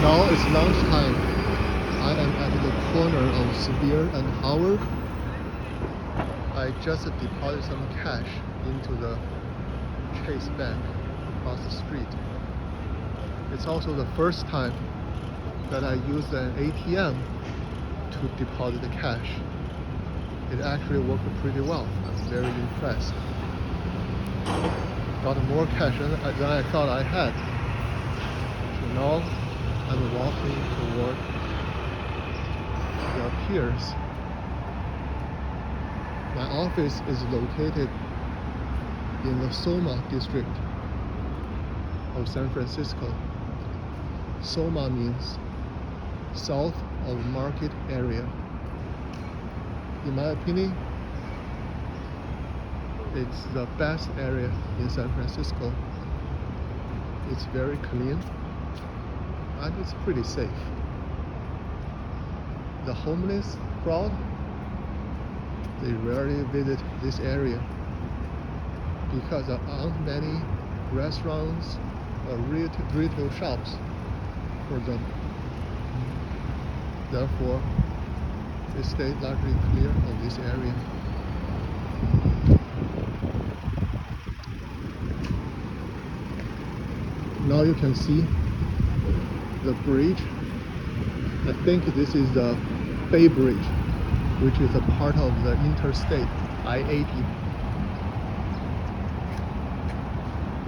Now it's lunchtime. I am at the corner of Pier and Howard. I just deposited some cash into the Chase Bank across the street. It's also the first time that I used an ATM to deposit the cash. It actually worked pretty well. I'm very impressed. Got more cash than I thought I had. So now I'm walking toward the piers. My office is located in the Soma district of San Francisco. Soma means south of market area. In my opinion, it's the best area in San Francisco. It's very clean and it's pretty safe. The homeless crowd, they rarely visit this area because there aren't many restaurants or retail shops for them. Therefore, they stay largely clear of this area. Now you can see the bridge. I think this is the Bay Bridge, which is a part of the interstate I-80.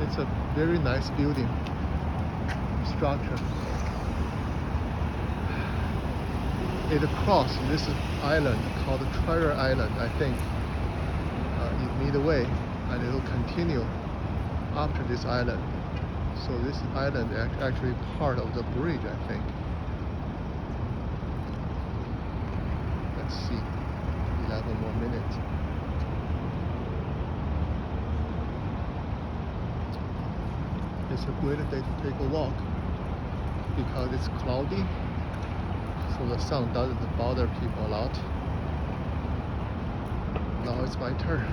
It's a very nice building structure. It crosses this island called Treasure Island, I think, in midway, and it will continue after this island. So this island is actually part of the bridge, I think. Let's see, 11 more minutes. It's a great day to take a walk because it's cloudy, so the sun doesn't bother people a lot. Now it's my turn.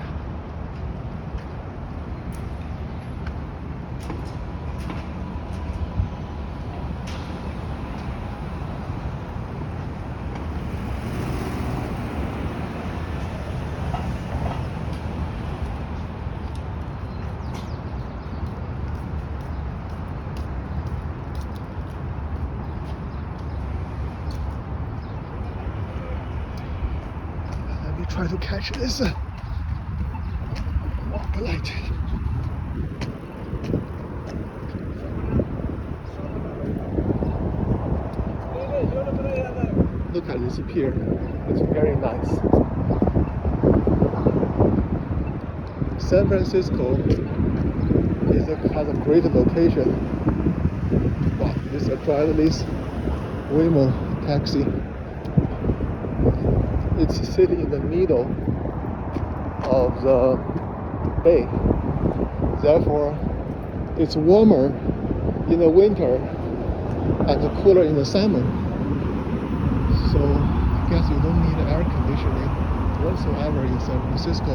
Try to catch this walk light. Look at this pier. It's very nice. San Francisco has a great location. Wow, this is a driverless Waymo taxi. It's sitting in the middle of the bay. Therefore, it's warmer in the winter and cooler in the summer. So I guess you don't need air conditioning whatsoever in San Francisco.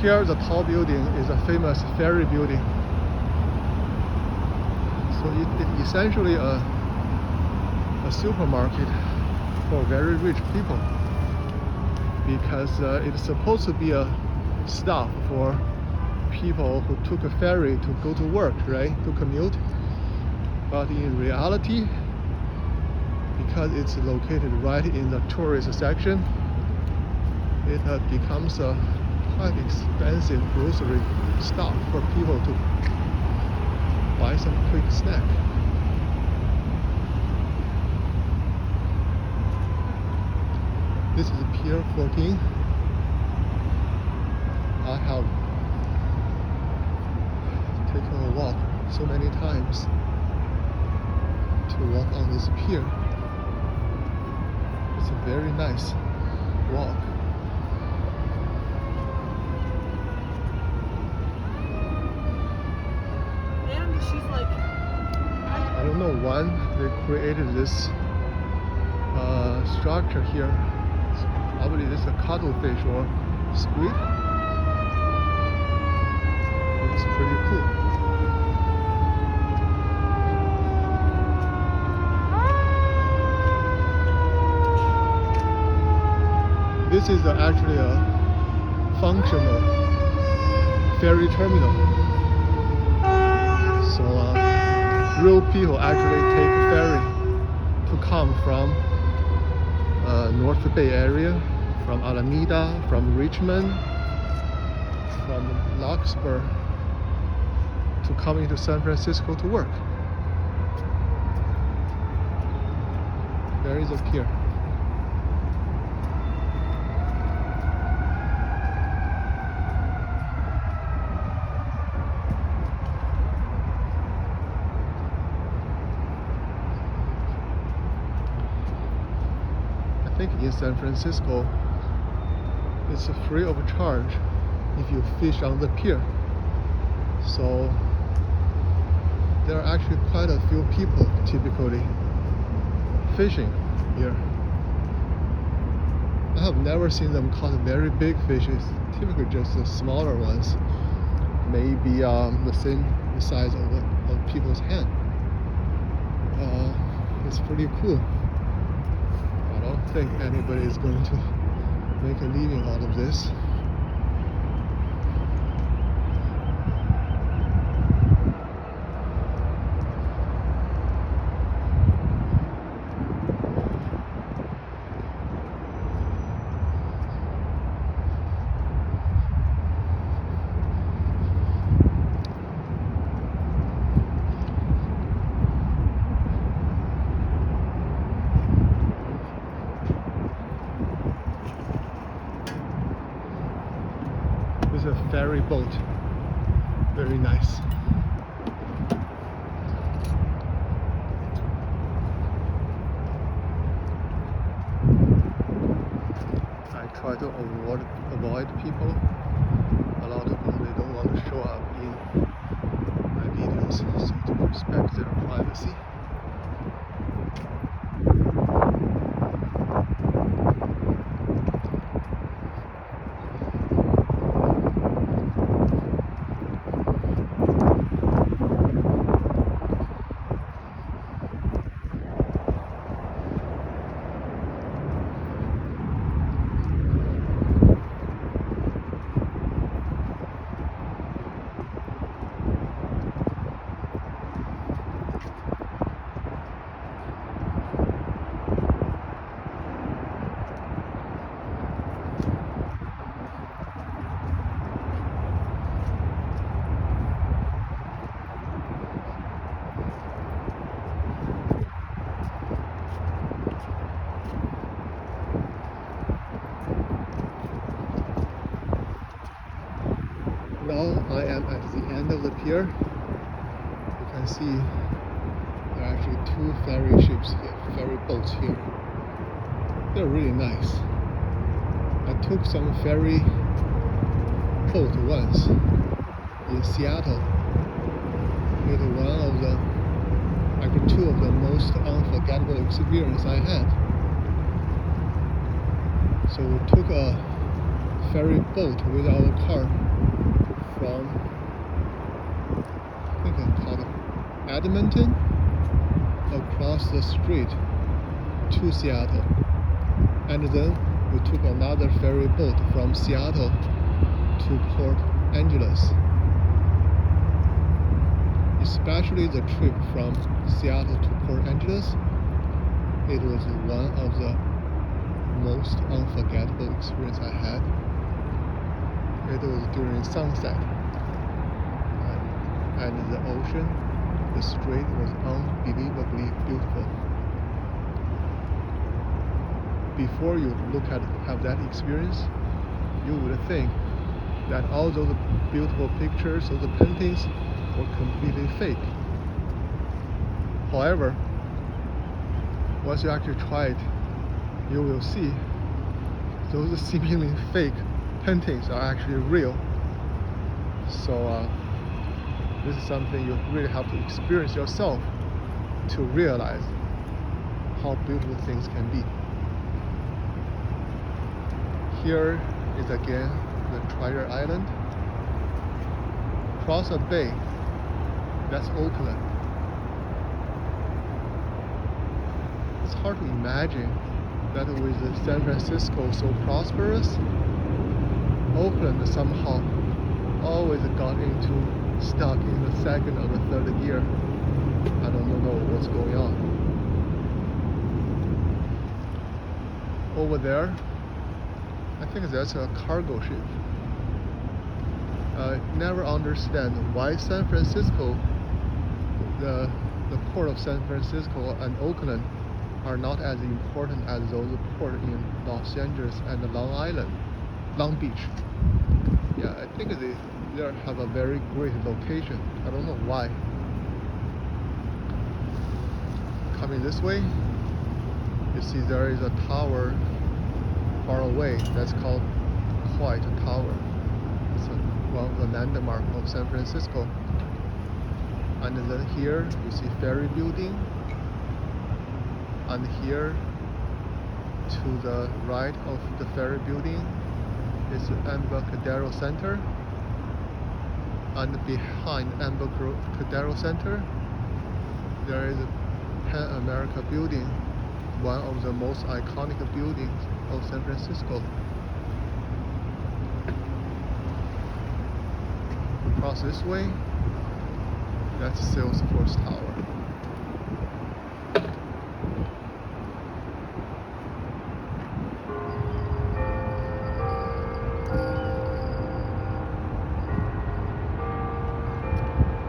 Here, the tall building is a famous ferry building. So it's essentially a supermarket for very rich people because it's supposed to be a stop for people who took a ferry to go to work, right? To commute. But in reality, because it's located right in the tourist section, it becomes a quite expensive grocery stop for people to buy some quick snack. This is Pier 14. I have taken a walk so many times to walk on this pier. It's a very nice walk. And she's like, I don't know when they created this structure here. Probably this is a cuttlefish or squid. It's pretty cool. This is actually a functional ferry terminal. So real people actually take a ferry to come from North Bay area, from Alameda, from Richmond, from Larkspur, to come into San Francisco to work. There is a pier. I think in San Francisco, it's free of charge if you fish on the pier. So there are actually quite a few people typically fishing here. I have never seen them caught very big fishes, typically just the smaller ones, maybe the same size of people's hand. It's pretty cool. I don't think anybody is going to make a living out of this. This is a ferry boat. Very nice. I try to avoid people. A lot of people, they don't want to show up in my videos, so to respect their privacy. Now I am at the end of the pier. You can see there are actually two ferry ships here, ferry boats here. They're really nice. I took some ferry boat once in Seattle. It was one of the, actually two of the most unforgettable experience I had. So we took a ferry boat with our car from, I think it's called Edmonton, across the street to Seattle. And then we took another ferry boat from Seattle to Port Angeles. Especially the trip from Seattle to Port Angeles, it was one of the most unforgettable experience I had. It was during sunset, and the ocean, the strait was unbelievably beautiful. Before you have that experience, you would think that all those beautiful pictures, those paintings, were completely fake. However, once you actually try it, you will see those seemingly fake paintings are actually real. So this is something you really have to experience yourself to realize how beautiful things can be. Here is again the Treasure Island. Across a bay, that's Oakland. It's hard to imagine that with San Francisco so prosperous, Oakland somehow always got stuck in the second or the third gear. I don't know what's going on. Over there, I think that's a cargo ship. I never understand why San Francisco, the port of San Francisco and Oakland are not as important as those ports in Los Angeles and Long Island, Long Beach. Yeah, I think they have a very great location. I don't know why. Coming this way, you see there is a tower far away that's called White Tower. It's one of the landmarks of San Francisco. And then here you see Ferry Building, and here to the right of the Ferry Building is the Embarcadero Center, and behind Embarcadero Center there is a Pan America Building, one of the most iconic buildings of San Francisco. Across this way, that's Salesforce Tower.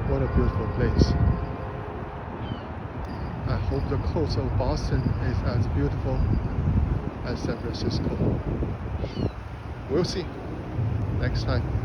What a beautiful place. I hope the coast of Boston is as beautiful as San Francisco. We'll see next time.